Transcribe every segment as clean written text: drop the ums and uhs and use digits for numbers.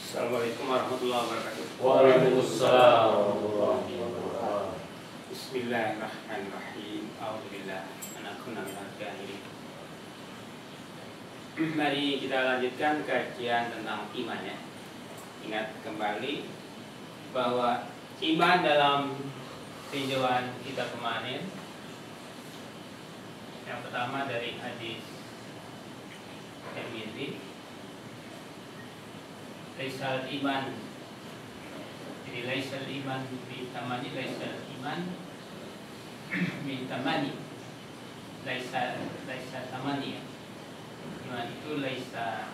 Assalamualaikum warahmatullahi wabarakatuh. Waalaikumsalam warahmatullahi wabarakatuh. Bismillahirrahmanirrahim. Alhamdulillah. Anakuna minal jahilin. Mari kita lanjutkan kajian tentang iman ya. Ingat kembali bahwa iman dalam tinjauan kita kemarin, yang pertama dari hadis Tirmidzi, laisal iman, jadi laisal iman bi tamani, laisal iman bi tamani, laisa tamani ya. Iman itu laisa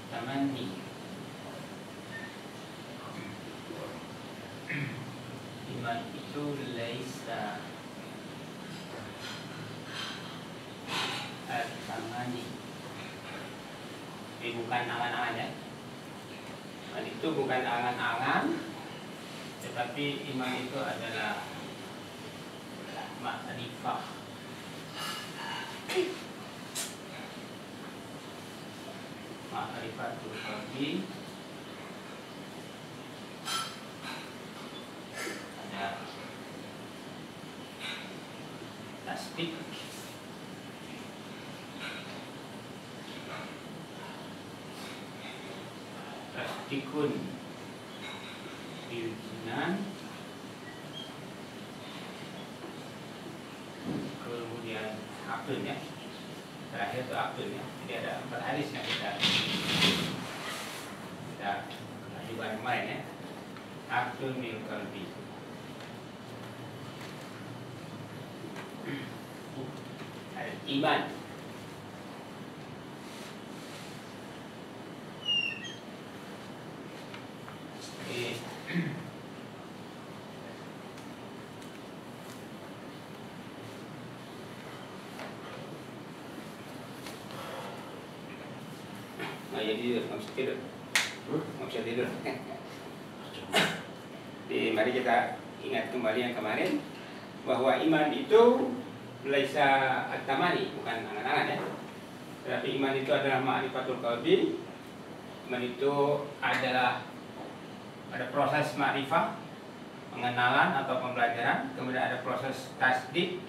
tamani. Iman itu laisa tamani. Jadi bukan angan-angan ya. Iman itu bukan angan-angan, tetapi iman itu adalah ma'rifah. Ma'rifatul qalbi, ada tasdik, tasdikun bil jinan, kemudian akdun ya, terakhir itu akdun ya. Jadi ada 4 hadis yang kita ajukan kemarin ya. Akdun bil qalbi, iman. Nah, jadi nggak bisa tidur, nggak bisa tidur. Jadi mari kita ingat kembali yang kemarin bahwa iman itu laisa at-tamani, bukan angan-angan ya. Tetapi iman itu adalah ma'rifatul qalbi. Iman itu adalah ada proses ma'rifah, pengenalan atau pembelajaran, kemudian ada proses tasdik,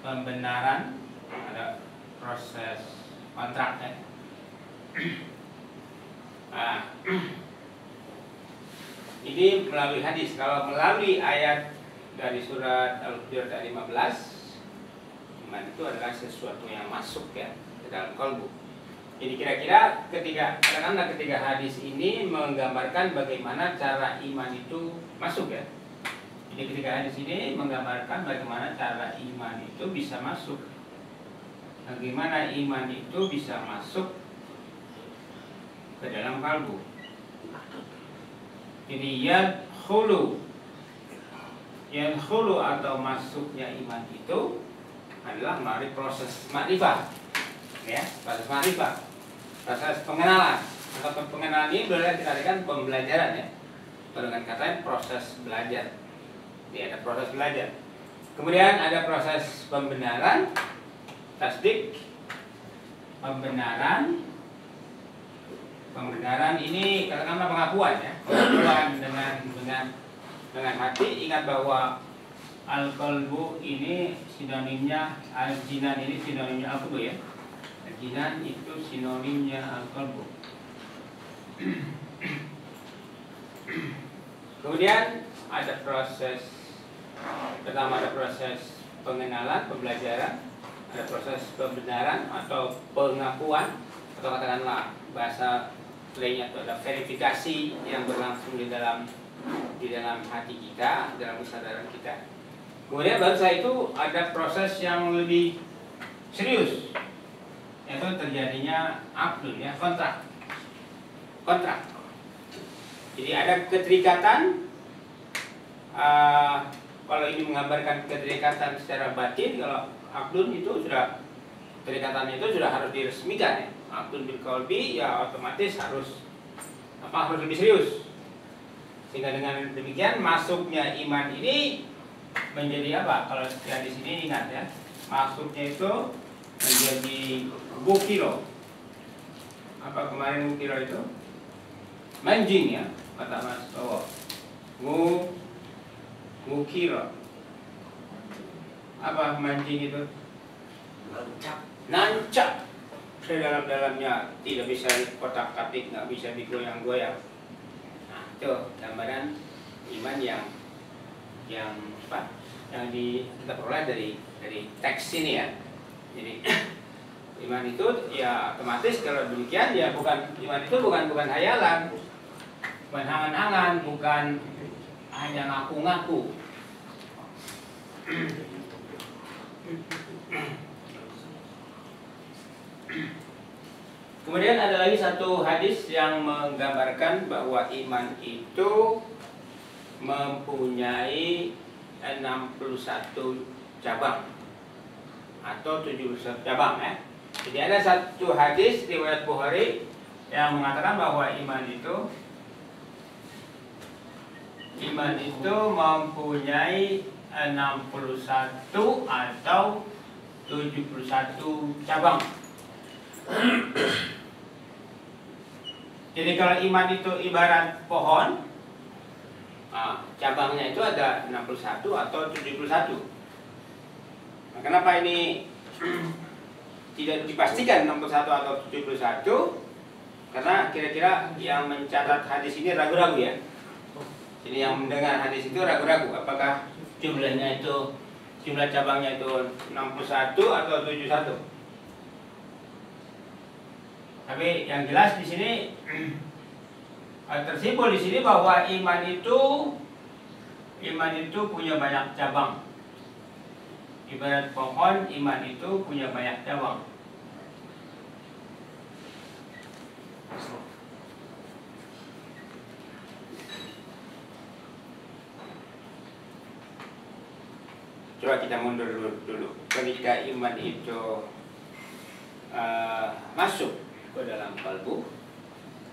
pembenaran, ada proses kontrak ya. Nah, ini melalui hadis. Kalau melalui ayat dari surat Al-Hujurat ayat 15, iman itu adalah sesuatu yang masuk ya ke dalam kalbu. Jadi kira-kira ketika hadis ini menggambarkan bagaimana cara iman itu masuk ya. Jadi ketika hadis ini menggambarkan bagaimana cara iman itu bisa masuk. Bagaimana iman itu bisa masuk ke dalam kalbu. Jadi yadkhulu atau masuknya iman itu adalah melalui proses ma'rifah. Ya, proses ma'rifah. Proses pengenalan. Atau pengenalan ini boleh kita artikan pembelajaran ya. Atau dengan kata proses belajar. Jadi ada proses belajar. Kemudian ada proses pembenaran, tasdik, pembenaran ini katakanlah pengakuan ya, pengakuan dengan hati. Ingat bahwa al-qalbu ini sinonimnya al-jinan, ini sinonimnya al-qalbu ya. Al-jinan itu sinonimnya al-qalbu. Kemudian ada proses pertama, ada proses pengenalan, pembelajaran, ada proses pembenaran atau pengakuan, atau katakanlah bahasa lainnya itu ada verifikasi yang berlangsung di dalam hati kita, dalam kesadaran kita. Kemudian baru setelah itu ada proses yang lebih serius, yaitu terjadinya akdun ya, kontrak. Jadi ada keterikatan. Kalau ini menggambarkan keterikatan secara batin, kalau akdun itu sudah, keterikatannya itu sudah harus diresmikan ya. Akdun bil qalbi ya otomatis harus lebih serius. Sehingga dengan demikian masuknya iman ini menjadi apa? Kalau di sini ingat ya, masuknya itu menjadi bukilo. Apa kemarin bukilo itu? Manjing ya, kata Mas Bowo. Ngukira. Apa manjing itu? Nancap. Sedalam-dalamnya tidak bisa kotak-katik, nggak bisa digoyang-goyang. Nah, itu gambaran iman yang apa? Yang kita peroleh dari teks ini ya. Jadi iman itu ya otomatis kalau demikian ya iman itu bukan hayalan, bukan angan-angan, bukan hanya ngaku-ngaku. Kemudian ada lagi satu hadis yang menggambarkan bahwa iman itu mempunyai 61 cabang atau 71 cabang ya. Jadi ada satu hadis riwayat Bukhari yang mengatakan bahwa iman itu mempunyai 61 atau 71 cabang. Jadi kalau iman itu ibarat pohon, cabangnya itu ada 61 atau 71. Nah, kenapa ini tidak dipastikan 61 atau 71? Karena kira-kira yang mencatat hadis ini ragu-ragu ya. Jadi yang mendengar hadis itu ragu-ragu apakah jumlah cabangnya itu 61 atau 71. Tapi yang jelas di sini tersimpul di sini bahwa iman itu punya banyak cabang. Ibarat pohon, iman itu punya banyak cabang. Coba kita mundur dulu. Ketika iman itu masuk ke dalam kalbu,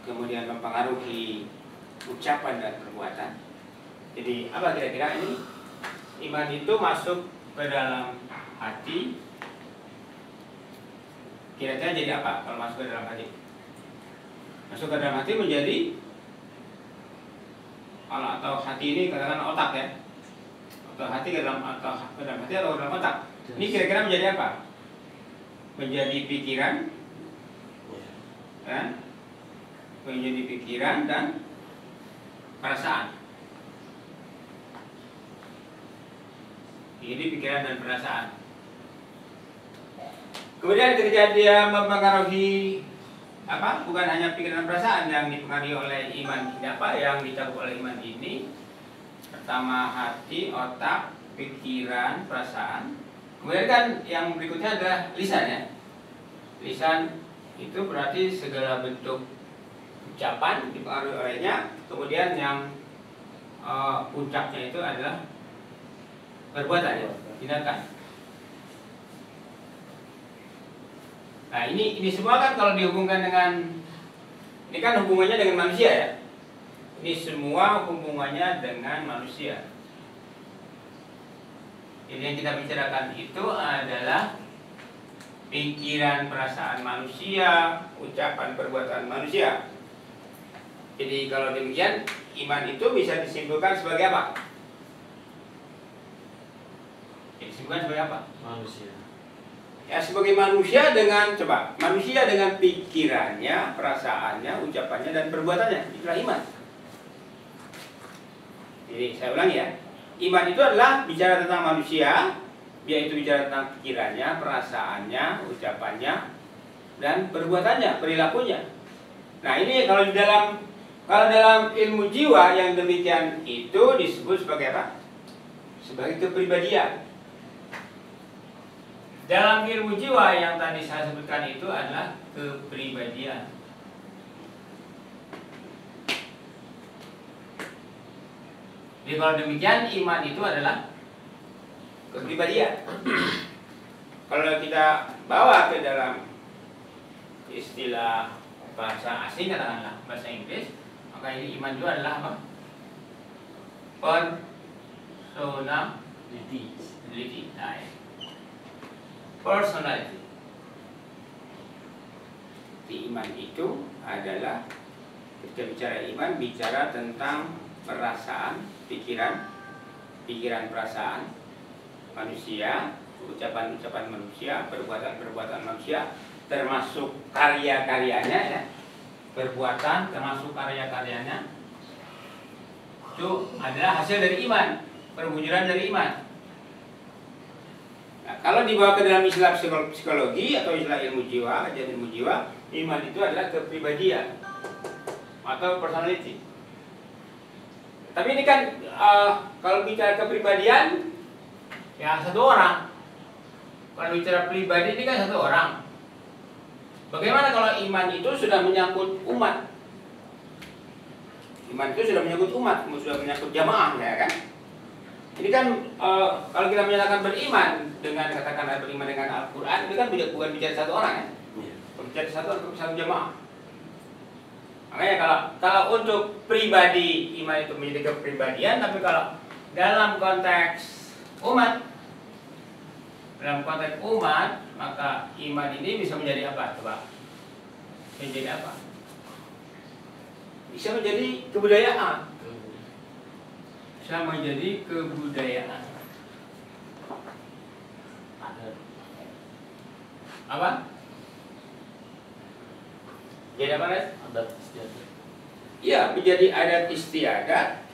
kemudian mempengaruhi ucapan dan perbuatan. Jadi apa kira-kira ini? Iman itu masuk ke dalam hati. Kira-kira jadi apa kalau masuk ke dalam hati? Masuk ke dalam hati menjadi, atau hati ini katakan otak ya, atau hati ke dalam hati atau ke dalam otak. Ini kira-kira menjadi apa? Menjadi pikiran, ya? Menjadi pikiran dan perasaan. Ini pikiran dan perasaan. Kemudian ketika dia mempengaruhi apa? Bukan hanya pikiran dan perasaan yang dipengaruhi oleh iman. Apa yang dicakup oleh iman ini? Pertama hati, otak, pikiran, perasaan. Kemudian kan yang berikutnya adalah lisan ya. Lisan itu berarti segala bentuk ucapan dipengaruhi olehnya. Kemudian yang puncaknya itu adalah perbuatan ya, tindakan. Nah ini semua kan kalau dihubungkan dengan, ini kan hubungannya dengan manusia ya. Ini semua hubungannya dengan manusia. Jadi yang kita bicarakan itu adalah pikiran, perasaan manusia, ucapan, perbuatan manusia. Jadi kalau demikian, iman itu bisa disimpulkan sebagai apa? Disimpulkan sebagai apa? Manusia. Ya sebagai manusia dengan, manusia dengan pikirannya, perasaannya, ucapannya, dan perbuatannya. Itulah iman. Jadi saya ulangi ya. Iman itu adalah bicara tentang manusia, yaitu bicara tentang pikirannya, perasaannya, ucapannya, dan perbuatannya, perilakunya. Nah ini kalau dalam ilmu jiwa yang demikian itu disebut sebagai apa? Sebagai kepribadian. Dalam ilmu jiwa yang tadi saya sebutkan itu adalah kepribadian. Jadi kalau demikian iman itu adalah kepribadian. Kalau kita bawa ke dalam istilah bahasa asing, katakanlah bahasa Inggris, maka ini iman itu adalah apa? Personality. Nah, ya. Personality. Di iman itu adalah Kita bicara iman, bicara tentang perasaan, pikiran, perasaan manusia, ucapan-ucapan manusia, perbuatan-perbuatan manusia, termasuk karya-karyanya ya. Perbuatan termasuk karya-karyanya itu adalah hasil dari iman, perwujudan dari iman. Nah, kalau dibawa ke dalam istilah psikologi atau istilah ilmu jiwa, kajian ilmu jiwa, iman itu adalah kepribadian atau personality. Tapi ini kan kalau bicara kepribadian ya satu orang. Kalau bicara pribadi ini kan satu orang. Bagaimana kalau iman itu sudah menyangkut umat? Iman itu sudah menyangkut umat, sudah menyangkut jamaah ya kan? Ini kan kalau kita menyatakan beriman dengan katakanlah beriman dengan Al-Quran, ini kan bukan bicara satu orang ya? Bicara satu jamaah. Makanya kalau untuk pribadi iman itu menjadi kepribadian, tapi kalau dalam konteks umat, maka iman ini bisa menjadi apa? Coba, menjadi apa? Bisa menjadi kebudayaan. Bisa menjadi kebudayaan. Apa? Jadi apa, Res? Adat istiadat. Iya, menjadi adat istiadat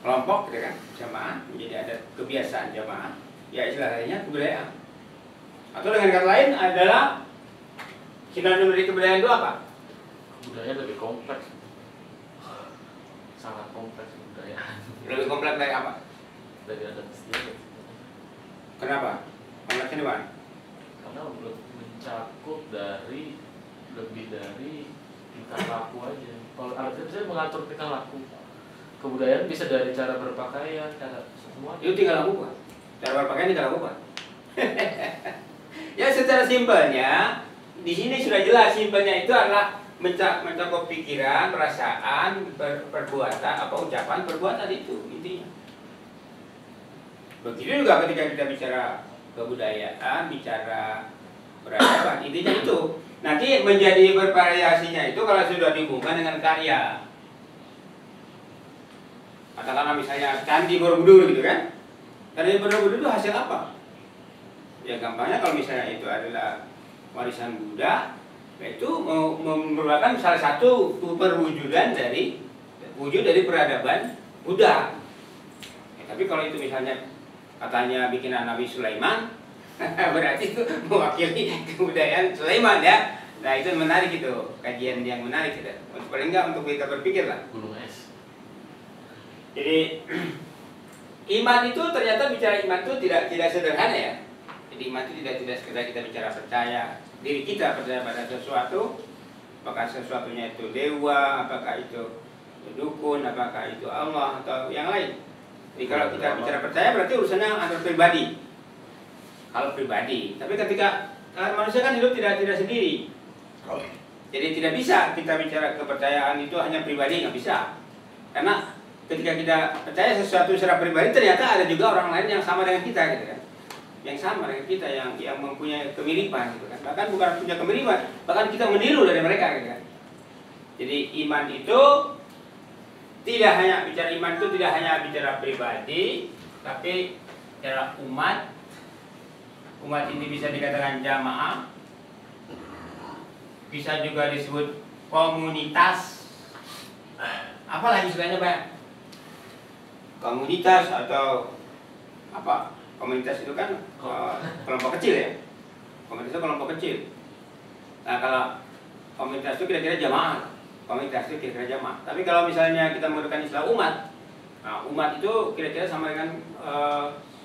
kelompok, gitu kan? Jamaah, menjadi adat kebiasaan jamaah. Ya istilahnya kebudayaan. Atau dengan kata lain adalah sinonim dari kebudayaan itu apa? Kebudayaan lebih kompleks. Sangat kompleks kebudayaan. Lebih kompleks dari apa? Dari adat istiadat. Kenapa? Kompleksnya di mana? Karena mencakup dari lebih dari tingkah laku aja. Kalau adat istiadat bisa mengatur tingkah laku. Kebudayaan bisa dari cara berpakaian, cara semua. Itu tinggal laku, Pak. Cara berpakaian tinggal laku, Pak. Ya secara simpelnya di sini sudah jelas, simpelnya itu adalah mencakup pikiran, perasaan, perbuatan, apa ucapan, perbuatan itu intinya. Begitu juga ketika kita bicara kebudayaan, bicara peradaban, intinya itu. Nanti menjadi bervariasinya itu kalau sudah dihubungkan dengan karya. Katakanlah misalnya Candi Borobudur gitu kan. Candi Borobudur itu hasil apa? Ya gampangnya kalau misalnya itu adalah warisan Buddha, itu merupakan salah satu perwujudan dari peradaban Buddha. Ya, tapi kalau itu misalnya katanya bikinan Nabi Sulaiman, berarti itu mewakili kebudayaan Sulaiman ya. Nah itu menarik itu, kajian yang menarik gitu. Paling enggak untuk kita berpikir lah. Gunung es. Jadi iman itu ternyata bicara iman itu tidak sederhana ya. Jadi iman itu tidak sekedar kita bicara percaya diri kita percaya pada sesuatu, apakah sesuatunya itu dewa, apakah itu dukun, apakah itu Allah atau yang lain. Jadi kalau kita bicara percaya berarti urusannya antar pribadi. Kalau pribadi, tapi ketika manusia kan hidup tidak sendiri. Jadi tidak bisa kita bicara kepercayaan itu hanya pribadi, nggak bisa. Karena ketika kita percaya sesuatu secara pribadi, ternyata ada juga orang lain yang sama dengan kita, gitu kan? Yang sama dengan kita, yang mempunyai kemiripan, gitu kan? Bahkan bukan punya kemiripan, bahkan kita meniru dari mereka, gitu kan? Jadi iman itu tidak hanya bicara iman itu tidak hanya bicara pribadi, tapi bicara umat. Umat ini bisa dikatakan jamaah, bisa juga disebut komunitas. Apalagi istilahnya Pak? Komunitas atau apa? Komunitas itu kan kelompok kecil ya. Komunitas itu kelompok kecil. Nah kalau komunitas itu kira-kira jamaah. Komunitas itu kira-kira jamaah. Tapi kalau misalnya kita menggunakan istilah umat, nah umat itu kira-kira sama dengan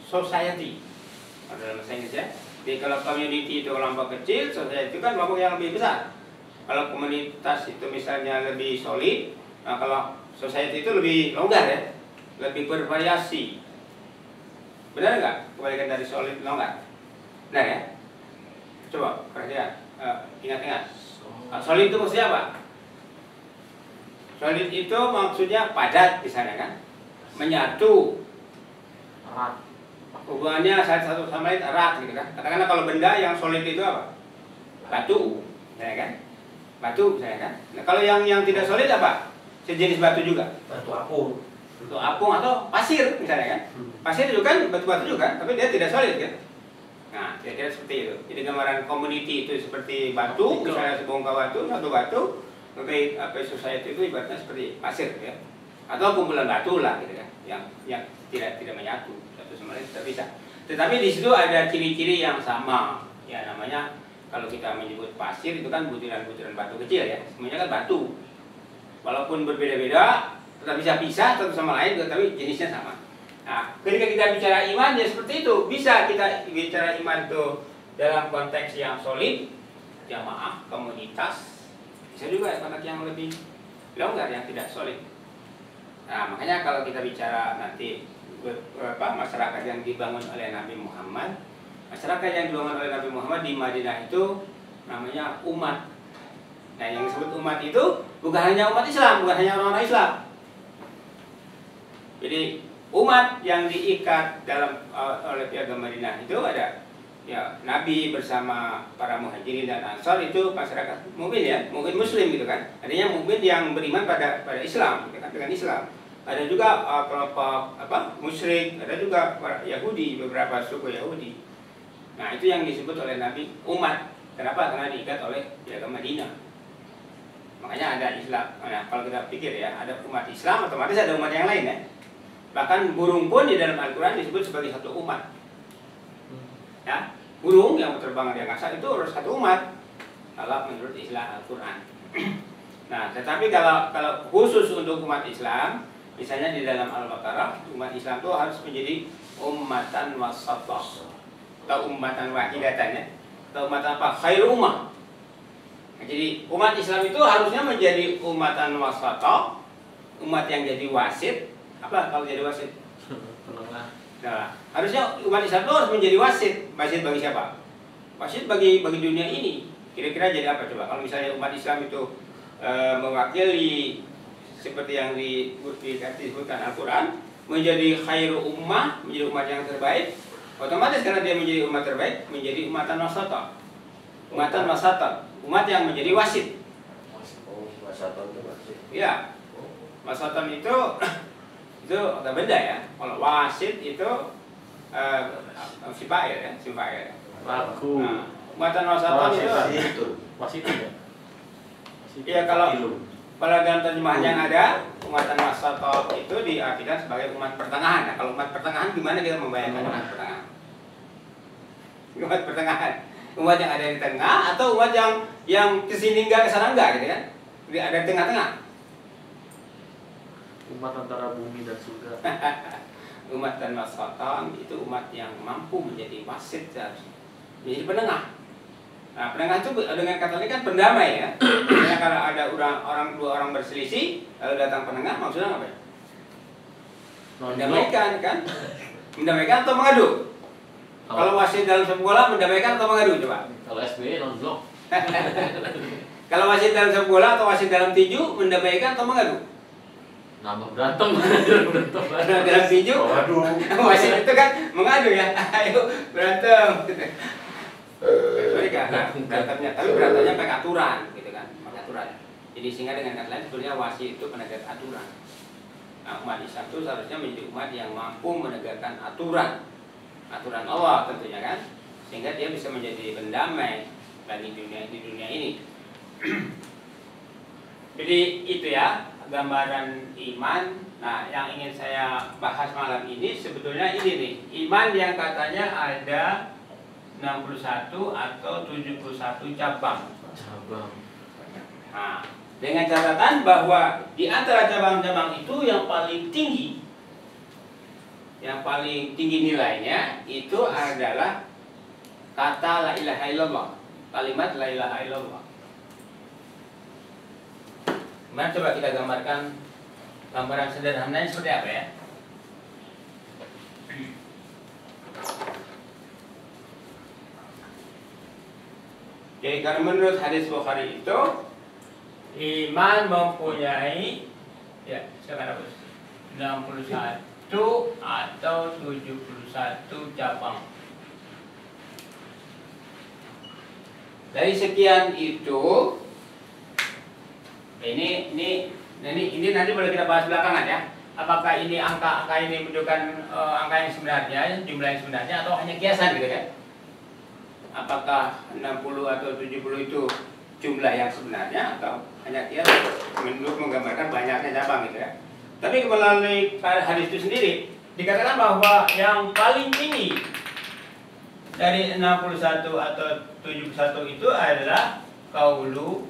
society. Dalam bahasa Inggris ya. Jadi kalau community itu kelompok kecil, society itu kan kelompok yang lebih besar. Kalau komunitas itu misalnya lebih solid, nah kalau society itu lebih longgar ya, lebih bervariasi. Benar nggak kebalikan dari solid longgar? Benar ya? Coba perhatikan, ingat-ingat. Solid itu maksudnya apa? Solid itu maksudnya padat di sana kan, menyatu, Erat. hubungannya satu sama lain erat gitu kan. Katakanlah kalau benda yang solid itu apa? Batu, ya kan? batu misalnya kan. Nah, kalau yang tidak solid apa? Sejenis batu juga. Batu apung. Batu apung atau pasir misalnya kan. Pasir itu kan batu-batu juga, tapi dia tidak solid kan. Nah, kira-kira seperti itu. Jadi gambaran community itu seperti batu, misalnya sebongkah batu, satu batu. Tapi society itu ibaratnya seperti pasir ya. Atau kumpulan batu lah gitu kan. Yang tidak menyatu satu sama lain, tidak bisa. Tetapi di situ ada ciri-ciri yang sama. Ya namanya kalau kita menyebut pasir itu kan butiran-butiran batu kecil ya. Semuanya kan batu. Walaupun berbeda-beda, tetap bisa pisah satu sama lain, tapi jenisnya sama. Nah, ketika kita bicara iman ya seperti itu. Bisa kita bicara iman itu dalam konteks yang solid, jamaah, komunitas. Bisa juga konteks yang lebih longgar, yang tidak solid. Nah, makanya kalau kita bicara nanti masyarakat yang dibangun oleh Nabi Muhammad, masyarakat yang dibangun oleh Nabi Muhammad di Madinah itu namanya umat. Nah, yang disebut umat itu bukan hanya umat Islam, bukan hanya orang-orang Islam. Jadi umat yang diikat dalam oleh piagam Madinah itu ada ya Nabi bersama para muhajirin dan ansor, itu masyarakat mukmin ya, mukmin muslim gitu kan. Artinya mukmin yang beriman pada Islam, gitu kan, dengan Islam. Ada juga kelompok musyrik, ada juga Yahudi, beberapa suku Yahudi. Nah, itu yang disebut oleh Nabi umat. Kenapa? Karena diikat oleh piagam Madinah. Makanya ada Islam. Nah, kalau kita pikir ya, ada umat Islam, otomatis ada umat yang lain ya. Bahkan burung pun di dalam Al-Quran disebut sebagai satu umat. Ya, burung yang terbang di angkasa itu harus satu umat kalau menurut istilah Al-Quran. Nah, tetapi kalau khusus untuk umat Islam, misalnya di dalam Al-Baqarah, umat Islam itu harus menjadi ummatan wasatah atau ummatan wahidatan ya, atau ummatan apa? Khairu ummah. Nah, jadi umat Islam itu harusnya menjadi ummatan wasatah, umat yang jadi wasit. Apa kalau jadi wasit? Penengah. Nah, harusnya umat Islam itu harus menjadi wasit. Wasit bagi siapa? Wasit bagi dunia ini. Kira-kira jadi apa coba? Kalau misalnya umat Islam itu mewakili seperti yang disebutkan Al-Quran, menjadi khairu ummah, menjadi umat yang terbaik, otomatis karena dia menjadi umat terbaik, menjadi umatan wasata. Umatan wasata, umat yang menjadi wasit. Oh, wasatan itu wasit. Ya, wasatan itu agak beda ya. Kalau wasit itu simpair ya, simpair. Laku. Nah, umatan wasatan itu Wasit ya. iya, kalau dalam terjemahan yang ada, umatan wasatah itu diartikan sebagai umat pertengahan. Nah, kalau umat pertengahan gimana kita membayangkan umat pertengahan? Umat pertengahan, umat yang ada di tengah atau umat yang kesini enggak kesana enggak gitu kan? Jadi ada di tengah-tengah. Umat antara bumi dan surga. Umat dan wasatah itu umat yang mampu menjadi wasit, menjadi penengah. Nah, penengah itu dengan kata ini kan pendamai ya. Karena kalau ada dua orang berselisih, lalu datang penengah, maksudnya apa ya? Mendamaikan kan? Mendamaikan atau mengadu? Kalau wasit dalam sepak bola mendamaikan atau mengadu coba? Kalau SBY non blok. Kalau wasit dalam sepak bola atau wasit dalam tinju mendamaikan atau mengadu? Nambah berantem. Dalam tinju, Waduh. wasit itu kan mengadu ya. Ayo berantem. Berantemnya, tapi berantemnya pakai aturan, gitu kan, pakai aturan. Jadi sehingga dengan kata lain sebenarnya wasit itu penegak aturan. Nah, umat Islam itu seharusnya menjadi umat yang mampu menegakkan aturan Allah tentunya kan, sehingga dia bisa menjadi pendamai di dunia ini. Jadi itu ya gambaran iman. Nah, yang ingin saya bahas malam ini sebetulnya ini nih, iman yang katanya ada 61 atau 71 cabang. Nah, dengan catatan bahwa di antara cabang-cabang itu yang paling tinggi nilainya itu adalah kata la ilaha illallah, kalimat la ilaha illallah. Mari coba kita gambaran sederhananya seperti apa ya? Jadi karena menurut hadis Bukhari itu iman mempunyai ya sekarang 61 atau 71 cabang. Dari sekian itu Ini nanti boleh kita bahas belakangan ya. Apakah ini angka ini menunjukkan angka yang sebenarnya, jumlah yang sebenarnya, atau hanya kiasan gitu kan? Apakah 60 atau 70 itu jumlah yang sebenarnya atau hanya kiasan untuk menggambarkan banyaknya cabang gitu ya. Tapi melalui hadis itu sendiri dikatakan bahwa yang paling tinggi dari 61 atau 71 itu adalah qaulu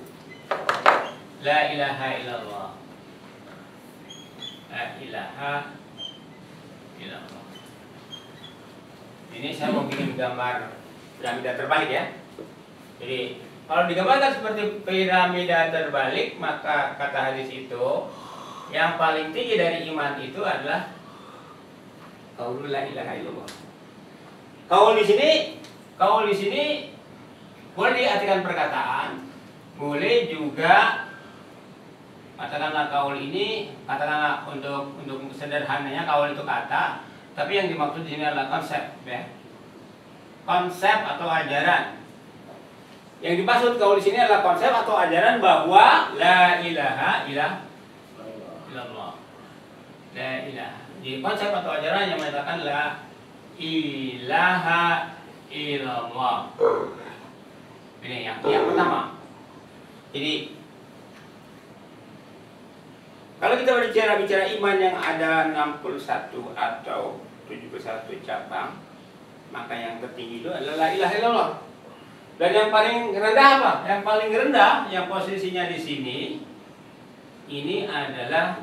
la ilaha illallah. La ilaha illallah. Ini saya mau bikin gambar piramida terbalik ya. Jadi kalau digambarkan seperti piramida terbalik, maka kata hadis itu yang paling tinggi dari iman itu adalah qaulu la ilaha illallah. Qaul di sini boleh diartikan perkataan, boleh juga katakanlah qaul ini, katakanlah untuk sederhananya qaul itu kata, tapi yang dimaksud di sini adalah konsep ya. Konsep atau ajaran. Yang dimaksud qaul di sini adalah konsep atau ajaran bahwa la ilaha illallah. La ilaha. Jadi konsep atau ajaran yang menyatakan la ilaha illallah. Ini yang pertama. Jadi kalau kita bicara iman yang ada 61 atau 71 cabang, maka yang tertinggi itu adalah la ilaha illallah. Dan yang paling rendah apa? Yang paling rendah yang posisinya di sini ini adalah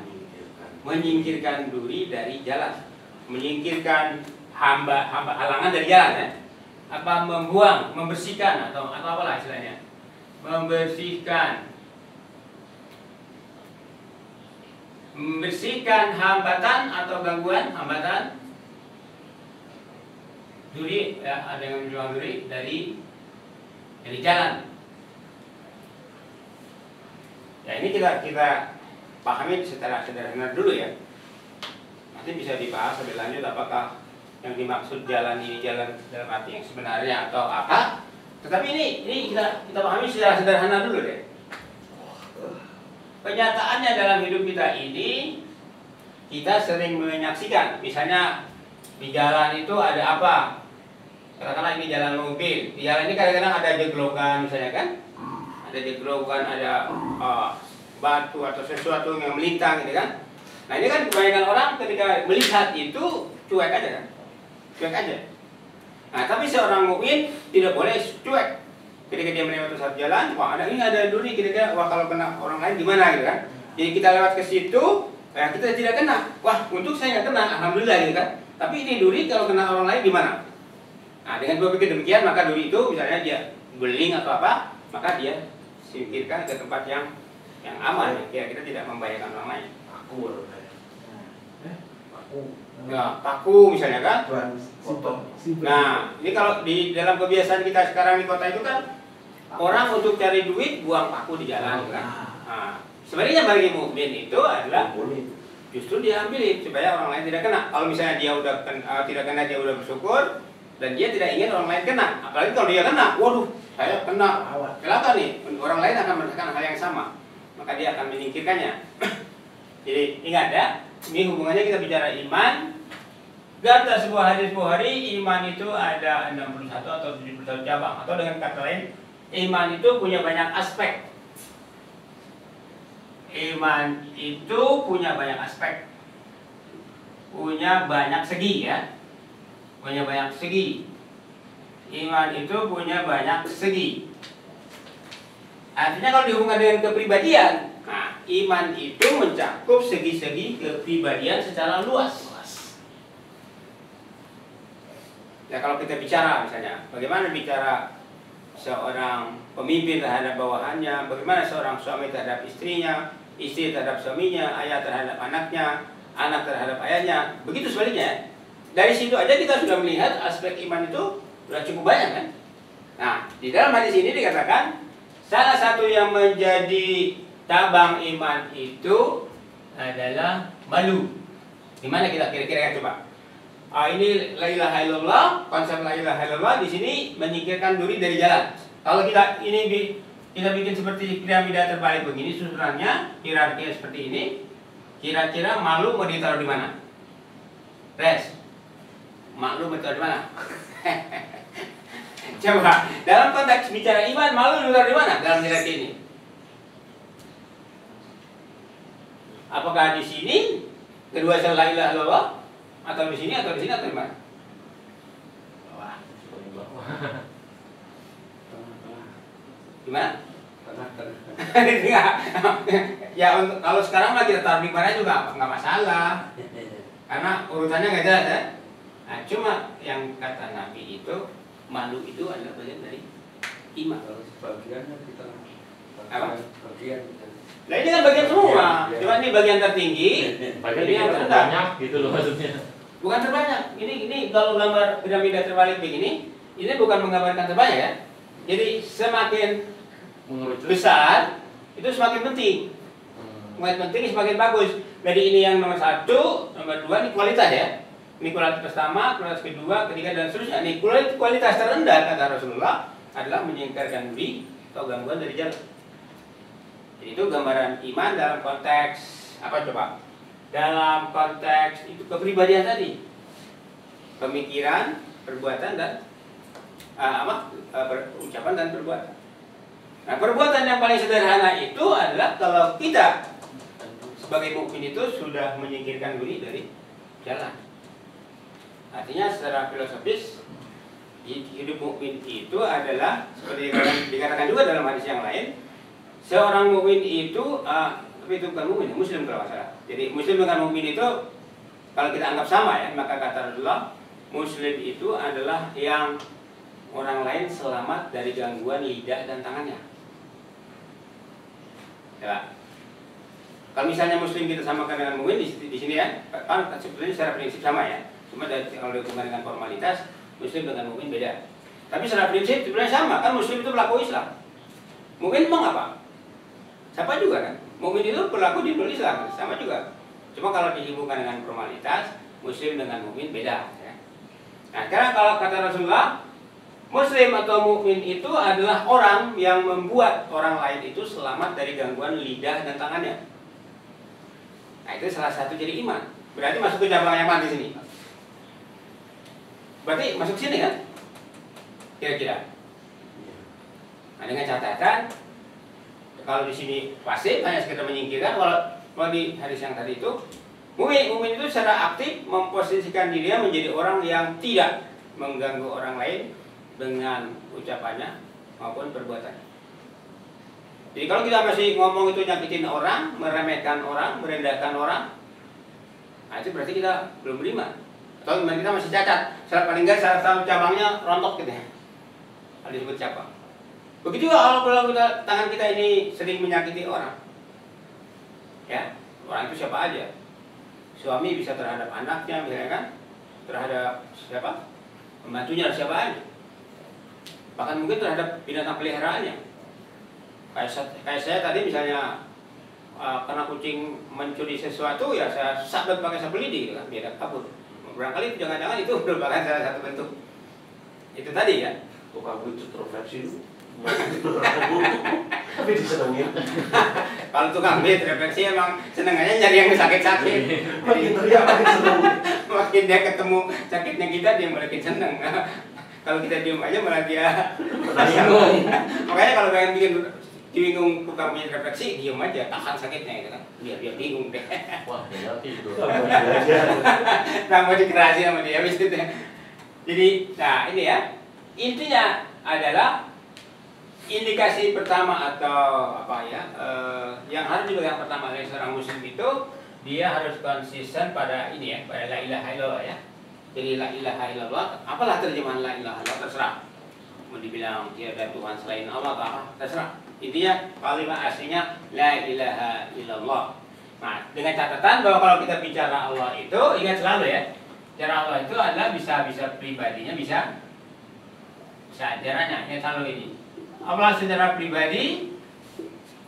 menyingkirkan duri dari jalan, menyingkirkan halangan dari jalan ya. Apa membuang, membersihkan atau apalah istilahnya. Membersihkan hambatan atau gangguan, hambatan duri ya, ada yang menjual duri dari jalan. Ya ini kita pahami secara sederhana dulu ya. Nanti bisa dibahas lebih lanjut apakah yang dimaksud jalan ini jalan dalam arti yang sebenarnya atau apa. Tetapi ini kita pahami secara sederhana dulu deh. Kenyataannya dalam hidup kita ini kita sering menyaksikan, misalnya di jalan itu ada apa? Katakanlah ini jalan mobil. Di jalan ini kadang-kadang ada jeglogan misalnya kan? Ada jeglogan, ada batu atau sesuatu yang melintang gitu kan? Nah ini kan kebanyakan orang ketika melihat itu cuek aja kan? Cuek aja. Nah tapi seorang mukmin tidak boleh cuek. Ketika dia melewati satu jalan, wah ini ada duri, kira-kira wah kalau kena orang lain gimana gitu kan? Jadi kita lewat ke situ, ya kita tidak kena. Wah untuk saya nggak kena, alhamdulillah gitu kan? Tapi ini duri kalau kena orang lain gimana? Nah dengan berpikir demikian maka duri itu misalnya dia beling atau apa, maka dia singkirkan ke tempat yang aman, ya kita tidak membahayakan orang lain. Nah, paku misalnya kan. Nah, ini kalau di dalam kebiasaan kita sekarang di kota itu kan orang untuk cari duit buang paku di jalan kan. Nah, sebenarnya bagi mukmin itu adalah justru dia ambilin supaya orang lain tidak kena. Kalau misalnya dia udah tidak kena, dia udah bersyukur dan dia tidak ingin orang lain kena. Apalagi kalau dia kena, waduh, saya kena. Celaka nih, orang lain akan merasakan hal yang sama. Maka dia akan menyingkirkannya. Jadi ingat ya, ini hubungannya kita bicara iman. Kata sebuah hadis Bukhari, iman itu ada 61 atau 71 cabang. Atau dengan kata lain, iman itu punya banyak aspek. Iman itu punya banyak aspek. Punya banyak segi ya. Punya banyak segi. Iman itu punya banyak segi. Artinya kalau dihubungkan dengan kepribadian, nah, iman itu mencakup segi-segi kepribadian secara luas. Ya kalau kita bicara misalnya, bagaimana bicara seorang pemimpin terhadap bawahannya, bagaimana seorang suami terhadap istrinya, istri terhadap suaminya, ayah terhadap anaknya, anak terhadap ayahnya, begitu sebaliknya. Dari situ aja kita sudah melihat aspek iman itu sudah cukup banyak kan. Nah, di dalam hadis ini dikatakan salah satu yang menjadi cabang iman itu adalah malu. Gimana kita kira-kira coba? Ini la ilaha illallah, konsep la ilaha illallah di sini menyingkirkan duri dari jalan. Kalau kita ini kita bikin seperti piramida terbalik begini susunannya, hierarkinya seperti ini. Kira-kira malu mau ditaruh di mana? Res, malu mau ditaruh di mana? Coba, dalam konteks bicara iman, malu ditaruh di mana dalam hierarki ini? Apakah di sini kedua la ilaha illallah, atau di sini atau di sini atau di mana? Wah, gimana? Ya untuk kalau sekarang mah kita taruh di mana juga nggak masalah, karena urutannya nggak jelas ya. Nah, cuma yang kata Nabi itu malu itu adalah bagian dari iman. Kalau sebagiannya kita Apa? bagian. Nah ini kan bagian semua, cuma ini bagian tertinggi. Bagian Ini yang dikira terendah. banyak gitu loh maksudnya. Bukan terbanyak. Ini kalau gambar piramida terbalik begini, ini bukan menggambarkan terbanyak ya. Jadi semakin Mengerucut. besar itu semakin penting. Semakin penting semakin bagus. Jadi ini yang nomor 1, nomor 2 ini kualitas ya. Ini kualitas pertama, kualitas kedua, ketiga dan seterusnya. Ini kualitas terendah kata Rasulullah adalah menyingkirkan duri atau gangguan dari jalan. Jadi itu gambaran iman dalam konteks apa coba? Dalam konteks itu kepribadian tadi, pemikiran, perbuatan dan ucapan dan perbuatan. Nah, perbuatan yang paling sederhana itu adalah kalau kita sebagai mukmin itu sudah menyingkirkan diri dari jalan. Artinya secara filosofis hidup mukmin itu adalah seperti dikatakan juga dalam hadis yang lain, seorang mukmin itu tapi itu bukan mukmin, muslim kalau nggak salah. Jadi muslim dengan mukmin itu kalau kita anggap sama ya, maka kata Rasulullah, muslim itu adalah yang orang lain selamat dari gangguan lidah dan tangannya. Ya. Kalau misalnya muslim kita samakan dengan mukmin di sini ya, kan sebetulnya secara prinsip sama ya. Cuma kalau dihubungkan dengan formalitas, muslim dengan mukmin beda. Tapi secara prinsip sebenarnya sama, kan muslim itu pelaku Islam. Mukmin memang apa? Siapa juga kan? Mukmin itu berlaku di dunia Islam, sama juga. Cuma kalau dihubungkan dengan formalitas, muslim dengan mukmin beda ya. Nah, sekarang kalau kata Rasulullah, muslim atau mukmin itu adalah orang yang membuat orang lain itu selamat dari gangguan lidah dan tangannya. Nah, itu salah satu jadi iman. Berarti masuk ke cabang yang mana di sini? Berarti masuk sini kan? Kira-kira. Nah, dengan catatan kalau di sini pasif hanya sekedar menyingkirkan. Kalau di hadis yang tadi itu mukmin itu secara aktif memposisikan dirinya menjadi orang yang tidak mengganggu orang lain dengan ucapannya maupun perbuatannya. Jadi kalau kita masih ngomong itu nyakitin orang, meremehkan orang, merendahkan orang, nah itu berarti kita belum beriman. Atau kita masih cacat. Paling enggak salah satu cabangnya rontok gitu ya. Kalau disebut cabang. Begitu juga kalau kita, tangan kita ini sering menyakiti orang. Ya, orang itu siapa aja. Suami bisa terhadap anaknya, misalnya kan, terhadap siapa? Pembantunya siapa aja. Bahkan mungkin terhadap binatang peliharaannya. Kayak saya tadi misalnya kena kucing mencuri sesuatu, ya saya sabet pakai sapu lidi gitu kan, biar kabur. Barangkali jangan-jangan itu merupakan salah satu bentuk itu tadi ya. Tukang wujud refleksi itu tapi disenengin. Kalau tukang beat refleksi emang senengannya nyari yang sakit-sakit. Makin teriak makin seneng. Makin dia ketemu sakitnya kita, dia makin seneng. Kalau kita diem aja malah dia bingung. Makanya kalau pengen bikin bingung tukang beat refleksi, diem aja, tahan sakitnya gitu kan. Biar dia bingung deh. Wah, berarti itu. Nah, mau dikerasin sama dia habis itu. Jadi, nah ini ya. Intinya adalah indikasi pertama atau apa ya, yang harus dipegang pertama oleh seorang muslim itu, dia harus konsisten pada ini ya, pada la ilaha illallah ya. Jadi la ilaha illallah, apalah terjemahan la ilaha illallah, terserah. Mau dibilang tiada Tuhan selain Allah atau apa, terserah. Intinya kalimat aslinya la ilaha illallah. Nah, dengan catatan bahwa kalau kita bicara Allah itu, ingat selalu ya, bicara Allah itu adalah bisa pribadinya, bisa ajarannya. Ingat selalu ini. Allah secara pribadi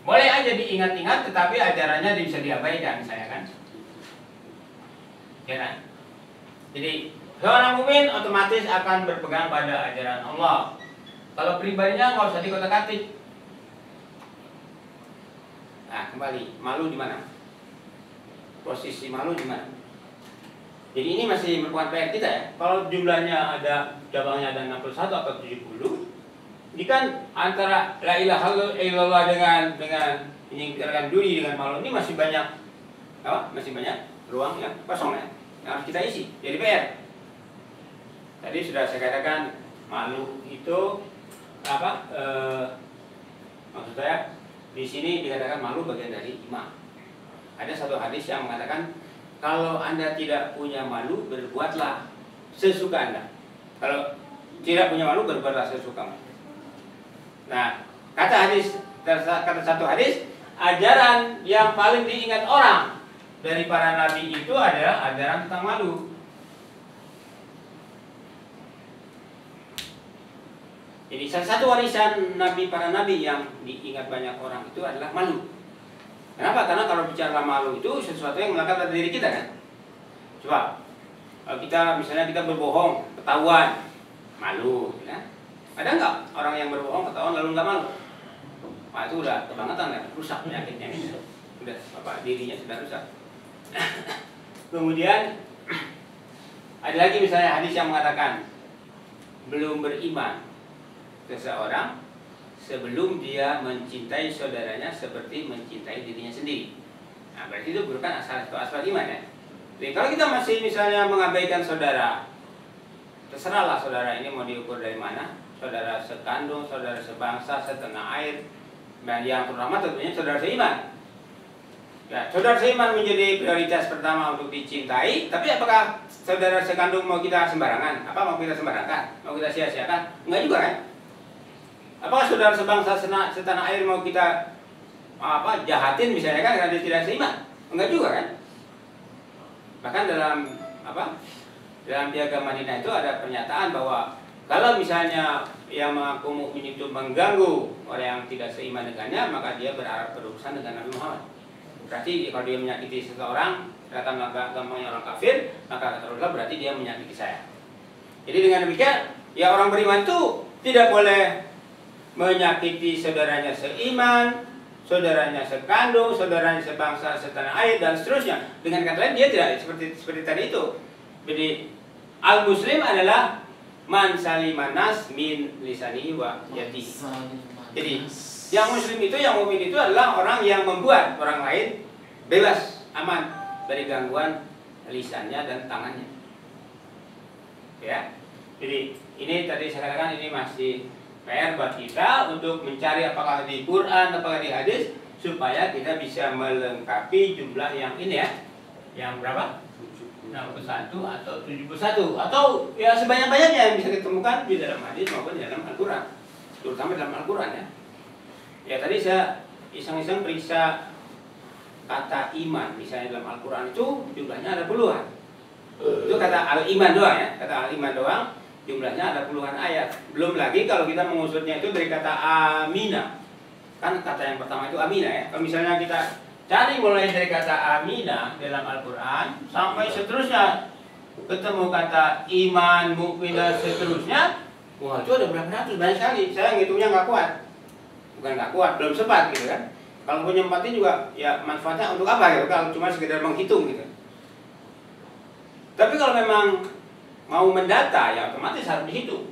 boleh aja diingat-ingat, tetapi ajarannya bisa diabaikan, saya kan. Ya kan? Jadi seorang mukmin otomatis akan berpegang pada ajaran Allah. Kalau pribadinya nggak usah dikotak-atik. Nah, kembali, malu di mana? Posisi malu di mana? Jadi ini masih merupakan PR kita ya. Kalau jumlahnya ada, cabangnya ada 61 atau 70, ini kan antara la ilaha illallah dengan menyingkirkan duri dengan malu ini masih banyak apa? Masih banyak ruang yang kosong ya, yang harus kita isi. Jadi PR. Tadi sudah saya katakan malu itu apa? Maksud saya di sini dikatakan malu bagian dari iman. Ada satu hadis yang mengatakan kalau Anda tidak punya malu, berbuatlah sesuka Anda. Kalau tidak punya malu, berbuatlah sesukamu. Nah, kata satu hadis, ajaran yang paling diingat orang dari para nabi itu adalah ajaran tentang malu. Jadi salah satu warisan para nabi yang diingat banyak orang itu adalah malu. Kenapa? Karena kalau bicara malu itu sesuatu yang melekat pada diri kita kan. Coba, kalau kita misalnya kita berbohong, ketahuan, malu, ya. Ada nggak orang yang berbohong, ketahuan lalu nggak malu? Wah, itu udah kebangetan ya, rusak penyakitnya gitu. Udah apa dirinya sudah rusak. Kemudian ada lagi misalnya hadis yang mengatakan belum beriman seseorang sebelum dia mencintai saudaranya seperti mencintai dirinya sendiri. Nah, berarti itu bukan asal iman ya. Jadi kalau kita masih misalnya mengabaikan saudara, terserahlah saudara ini mau diukur dari mana, saudara sekandung, saudara sebangsa, setanah air, dan yang terutama tentunya saudara seiman. Ya, saudara seiman menjadi prioritas pertama untuk dicintai, tapi apakah saudara sekandung mau kita sembarangan? Apa mau kita sembarangan? Mau kita sia-siakan? Enggak juga kan? Apakah saudara sebangsa setanah air mau kita jahatin misalnya kan karena dia tidak seiman? Enggak juga kan? Bahkan dalam Piagam Madinah itu ada pernyataan bahwa kalau misalnya yang mengaku mukmin itu mengganggu orang yang tidak seiman dengannya, maka dia berurusan dengan Nabi Muhammad. Berarti kalau dia menyakiti seseorang, katakanlah gampangnya orang kafir, maka kata Rasulullah berarti dia menyakiti saya. Jadi dengan demikian, ya orang beriman itu tidak boleh menyakiti saudaranya seiman, saudaranya sekandung, saudaranya sebangsa, setanah air, dan seterusnya. Dengan kata lain, dia tidak seperti tadi itu. Jadi al-muslim adalah man salimanas min lisani wa yadihi. Jadi yang muslim itu, yang mukmin itu adalah orang yang membuat orang lain bebas, aman dari gangguan lisannya dan tangannya. Ya. Jadi ini tadi saya katakan ini masih PR buat kita untuk mencari apakah di Quran, apakah di hadis, supaya kita bisa melengkapi jumlah yang ini ya. Yang berapa? 61 atau 71 atau ya sebanyak-banyaknya yang bisa ditemukan di dalam hadis maupun di dalam Al-Quran, terutama dalam Al-Quran ya. Ya tadi saya iseng-iseng periksa kata iman misalnya dalam Al-Quran itu jumlahnya ada puluhan. Itu kata al-iman doang ya, kata al-iman doang jumlahnya ada puluhan ayat. Belum lagi kalau kita mengusutnya itu dari kata amina. Kan kata yang pertama itu amina ya. Kalau misalnya kita cari mulai dari kata amina dalam Al-Quran sampai seterusnya ketemu kata iman, mukmin dan seterusnya, wah itu ada berapa ratus, banyak sekali. Saya ngitungnya nggak kuat. Bukan nggak kuat, belum sempat gitu kan. Kalau punya empatnya juga ya manfaatnya untuk apa gitu, kalau cuma sekedar menghitung gitu. Tapi kalau memang mau mendata ya otomatis harus dihitung.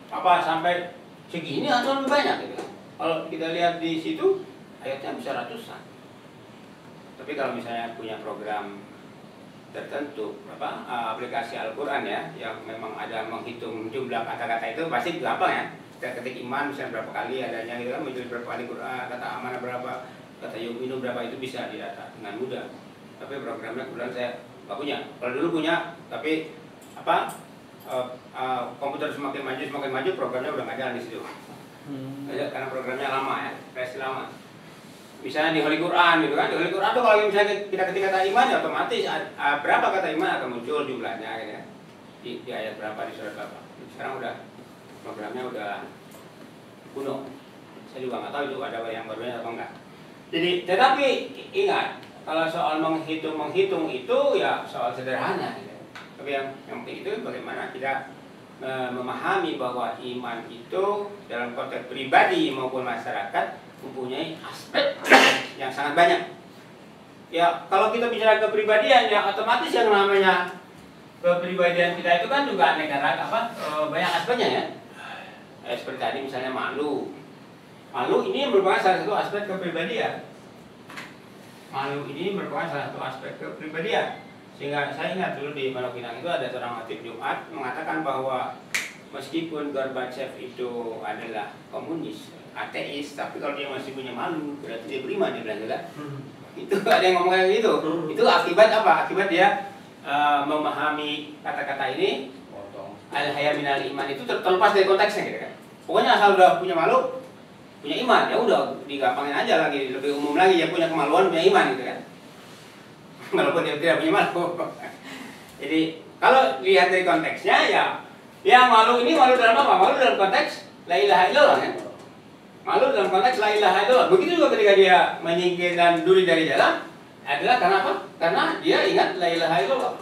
Apa sampai segini atau lebih banyak gitu. Kalau kita lihat di situ ayatnya bisa ratusan. Tapi kalau misalnya punya program tertentu aplikasi Al-Quran ya yang memang ada menghitung jumlah kata-kata itu pasti gampang ya. Kita ketik iman misalnya berapa kali adanya gitu kan, muncul berapa kali Quran, kata amanah berapa, kata yu'minu berapa, itu bisa didata dengan mudah. Tapi programnya kebetulan saya nggak punya. Kalau dulu punya, tapi komputer semakin maju programnya udah nggak jalan di situ. Karena programnya lama ya, versi lama. Misalnya di Holy Quran gitu kan, di Holy Quran tuh kalau misalnya kita ketik kata iman ya otomatis berapa kata iman akan muncul jumlahnya gitu ya. Di ayat berapa, di surat berapa. Sekarang udah programnya udah kuno. Saya juga nggak tahu itu ada yang barunya atau enggak. Jadi tetapi ingat kalau soal menghitung itu ya soal sederhana gitu. Tapi yang penting itu bagaimana kita memahami bahwa iman itu dalam konteks pribadi maupun masyarakat mempunyai aspek yang sangat banyak. Ya, kalau kita bicara kepribadian, ya otomatis yang namanya kepribadian kita itu kan juga aneka ragam, banyak aspeknya ya. Seperti tadi misalnya malu. Malu ini merupakan salah satu aspek kepribadian. Malu ini merupakan salah satu aspek kepribadian. Sehingga saya ingat dulu di Pondok Pinang itu ada seorang khatib Jumat mengatakan bahwa meskipun Gorbachev itu adalah komunis, ateis, tapi kalau dia masih punya malu, berarti dia beriman, dia bilang juga. Itu ada yang ngomong kayak gitu. Itu akibat apa? Akibat dia memahami kata-kata ini, al-haya minal iman, itu terlepas dari konteksnya gitu kan. Pokoknya asal udah punya malu, punya iman, ya udah digampangin aja lagi, lebih umum lagi, ya punya kemaluan, punya iman gitu kan. Walaupun dia tidak punya malu. Jadi kalau lihat dari konteksnya, ya malu ini malu dalam apa? Malu dalam konteks la ilaha illallah kan. Malu dalam konteks la ilaha illallah. Begitu juga ketika dia menyingkirkan duri dari jalan, adalah karena apa? Karena dia ingat la ilaha illallah.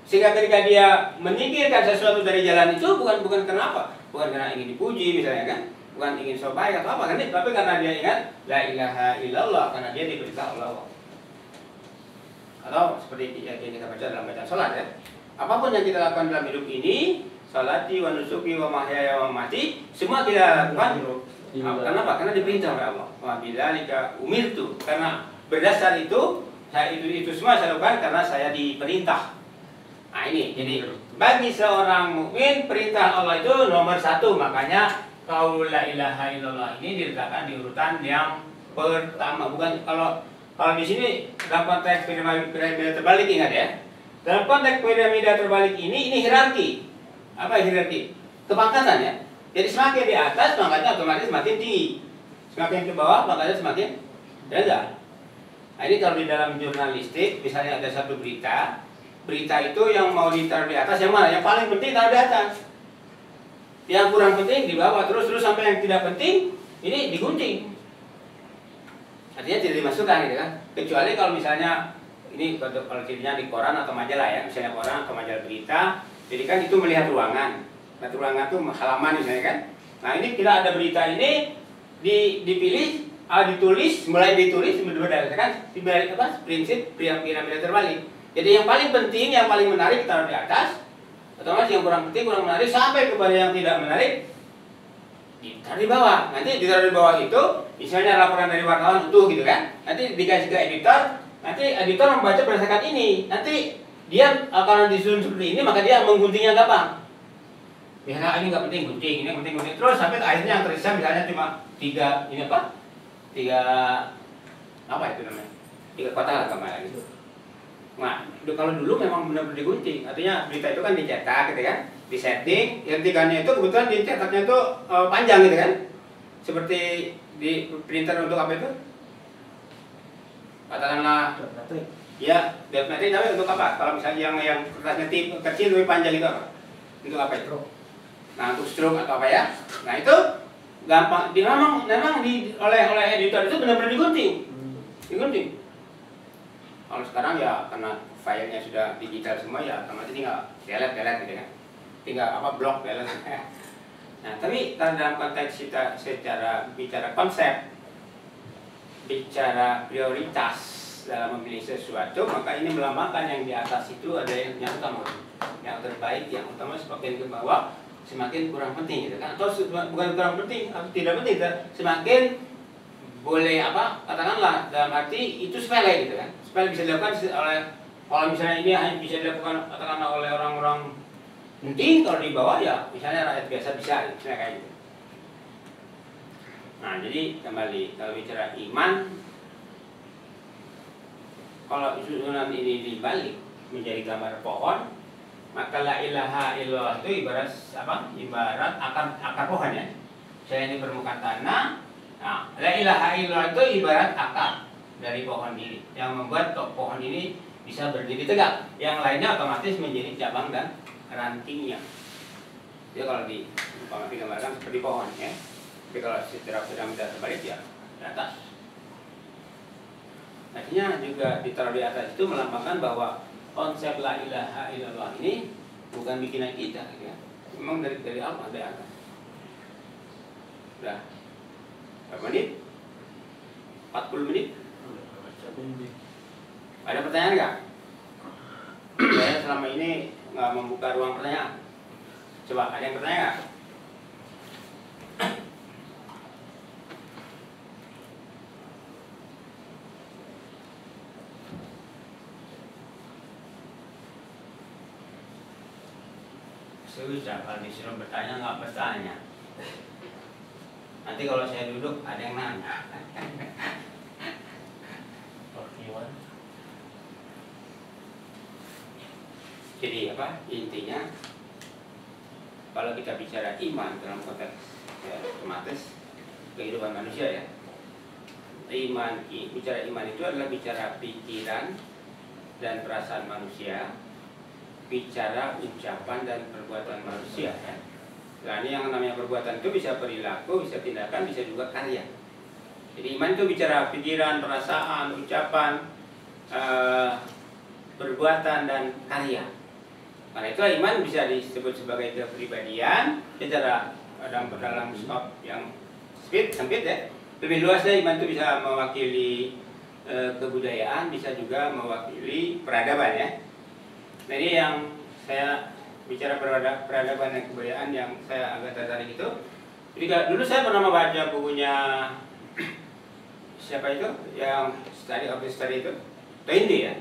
Sehingga ketika dia menyingkirkan sesuatu dari jalan itu bukan karena apa? Bukan karena ingin dipuji misalnya kan, bukan ingin so baik atau apa kan, tapi karena dia ingat la ilaha illallah, karena dia diperintah oleh Allah. Atau seperti yang kita baca dalam bacaan sholat ya, apapun yang kita lakukan dalam hidup ini, sholati wa nusuki wa mahyaya wa mamati, semua kita lakukan kenapa? Karena diperintah oleh Allah. Wa bidzalika umirtu, karena berdasar itu itu semua saya lakukan karena saya diperintah. Nah ini, jadi bagi seorang mukmin perintah Allah itu nomor satu, makanya qaul la ilaha illallah ini diletakkan di urutan yang pertama. Bukan kalau di sini dalam konteks piramida terbalik, ingat ya. Dalam konteks piramida terbalik ini hierarki. Apa hierarki? Kepangkatan ya. Jadi semakin di atas pangkatnya otomatis semakin tinggi. Semakin ke bawah pangkatnya semakin rendah. Nah ini kalau di dalam jurnalistik misalnya ada satu berita itu yang mau ditaruh di atas yang mana? Yang paling penting taruh di atas. Yang kurang penting di bawah, terus sampai yang tidak penting ini digunting. Artinya tidak dimasukkan gitu kan. Kecuali kalau misalnya ini kalau cirinya di koran atau majalah ya, misalnya koran atau majalah berita, jadi kan itu melihat ruangan. Nah, ruangan itu halaman misalnya kan. Nah, ini kita ada berita ini dipilih, ditulis, mulai ditulis berdasarkan prinsip piramida terbalik. Jadi yang paling penting, yang paling menarik taruh di atas, otomatis yang kurang penting, kurang menarik, sampai kepada yang tidak menarik ditaruh di bawah. Nanti ditaruh di bawah itu, misalnya laporan dari wartawan utuh gitu kan, nanti dikasih ke editor, nanti editor membaca berdasarkan ini. Nanti dia kalau disusun seperti ini, maka dia mengguntingnya gampang. Misalnya ini nggak penting gunting, ini penting gunting, terus sampai akhirnya yang tersisa misalnya cuma tiga itu namanya, 3 kotak lah gambarnya gitu. Nah, kalau dulu memang benar-benar digunting, artinya berita itu kan dicetak gitu kan, disetting, yang tiganya itu kebetulan dicetaknya itu panjang gitu kan, seperti di printer untuk apa itu? Katakanlah, ya, definitely tapi untuk apa? Kalau misalnya yang kertasnya kecil lebih panjang itu apa? Untuk apa itu? Nah, untuk stroke atau apa ya? Nah itu gampang, memang oleh editor itu benar-benar digunting. Kalau sekarang ya karena filenya sudah digital semua ya otomatis tinggal delete gitu kan, tinggal blok delete. Nah tapi dalam konteks kita secara bicara konsep, bicara prioritas dalam memilih sesuatu, maka ini melambangkan yang di atas itu ada yang utama, yang terbaik, yang utama, semakin ke bawah semakin kurang penting gitu kan, atau bukan kurang penting atau tidak penting, semakin boleh katakanlah dalam arti itu sepele gitu kan, sepele bisa dilakukan oleh, kalau misalnya ini hanya bisa dilakukan katakanlah oleh orang-orang penting, kalau di bawah ya misalnya rakyat biasa bisa, misalnya kayak gitu. Nah jadi kembali kalau bicara iman, kalau susunan ini dibalik menjadi gambar pohon, maka la ilaha illallah itu ibarat ibarat akar pohon ya. Saya ini permukaan tanah. Nah, la ilaha illallah itu ibarat akar dari pohon ini yang membuat pohon ini bisa berdiri tegak. Yang lainnya otomatis menjadi cabang dan rantingnya. Jadi kalau digambarkan seperti pohon ya. Tapi kalau secara piramida terbalik ya di atas. Artinya juga ditaruh di atas itu melambangkan bahwa konsep la ilaha illallah ini bukan bikinan kita ya. Memang dari Allah, dari atas. Udah berapa menit? 40 menit. Ini. Ada pertanyaan nggak? Saya selama ini nggak membuka ruang pertanyaan. Coba ada yang bertanya nggak? Susah kalau disuruh bertanya nggak bertanya. Nanti kalau saya duduk ada yang nanya. Perkiwan. Jadi apa intinya? Kalau kita bicara iman dalam konteks ya, otomatis kehidupan manusia ya. Bicara iman itu adalah bicara pikiran dan perasaan manusia, bicara ucapan dan perbuatan manusia ya. Nah, ini yang namanya perbuatan itu bisa perilaku, bisa tindakan, bisa juga karya. Jadi iman itu bicara pikiran, perasaan, ucapan, perbuatan dan karya. Karena itu iman bisa disebut sebagai kepribadian secara dalam skop yang sempit ya. Lebih luasnya iman itu bisa mewakili kebudayaan, bisa juga mewakili peradaban ya. Nah ini yang saya bicara peradaban dan kebudayaan yang saya agak tertarik itu. Jadi dulu saya pernah membaca bukunya siapa itu yang Study of History itu, Toynbee ya.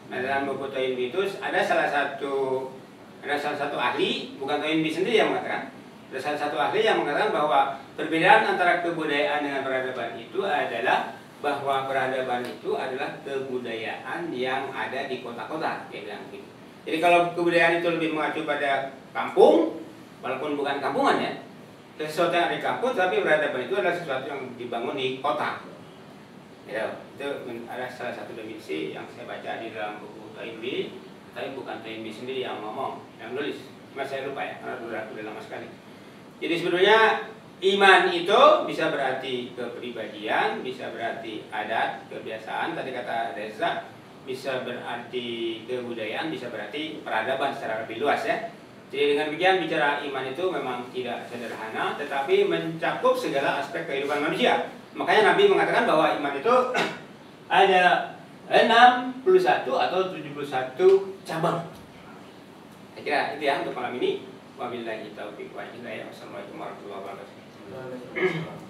Nah dalam buku Toynbee itu ada salah satu ahli, bukan Toynbee sendiri yang mengatakan, ada salah satu ahli yang mengatakan bahwa perbedaan antara kebudayaan dengan peradaban itu adalah bahwa peradaban itu adalah kebudayaan yang ada di kota-kota, dia bilang begitu. Jadi kalau kebudayaan itu lebih mengacu pada kampung, walaupun bukan kampungan ya, sesuatu yang ada di kampung, tapi peradaban itu adalah sesuatu yang dibangun di kota. Ya, itu ada salah satu definisi yang saya baca di dalam buku Toynbee, tapi bukan Toynbee sendiri yang ngomong, yang nulis. Cuma saya lupa ya, karena sudah lama sekali. Jadi sebenarnya iman itu bisa berarti kepribadian, bisa berarti adat, kebiasaan, tadi kata Reza, bisa berarti kebudayaan, bisa berarti peradaban secara lebih luas ya. Jadi dengan demikian bicara iman itu memang tidak sederhana, tetapi mencakup segala aspek kehidupan manusia. Makanya Nabi mengatakan bahwa iman itu ada 61 atau 71 cabang. Saya kira itu ya untuk malam ini. Wabillahi taufiq wa hidayah. Wassalamualaikum warahmatullahi wabarakatuh.